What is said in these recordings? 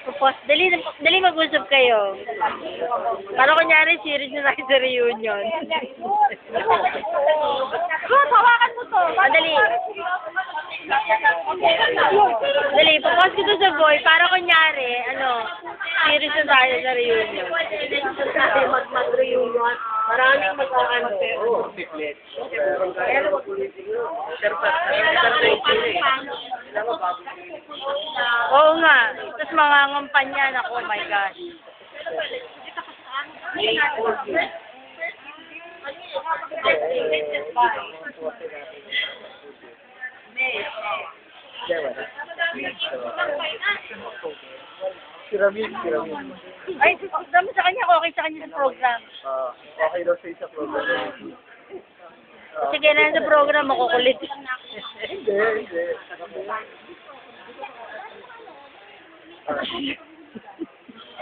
Tapos, dali mag-usap kayo. Para kunyari, serious na tayo sa reunion. Good, hawakan mo to. Dali. Dali, papost ko to sa boy. Para kunyari, serious na tayo sa reunion. Mag-reunion. Maraming mag-ano. Siklet. Oo nga. Tapos mangangampanyan ako, oh my gosh. Si Ramil. Ay, dami sa kanya, okay sa kanya sa program. Okay daw siya sa program. Sige na sa program, makukulit. Hindi.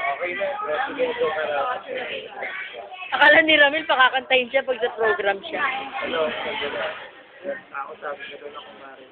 Okay na. Sige, ito ka na. Akala ni Ramil, pakakantayin siya pag sa program siya. Ano, sabi na. Ako sabi na doon ako marin.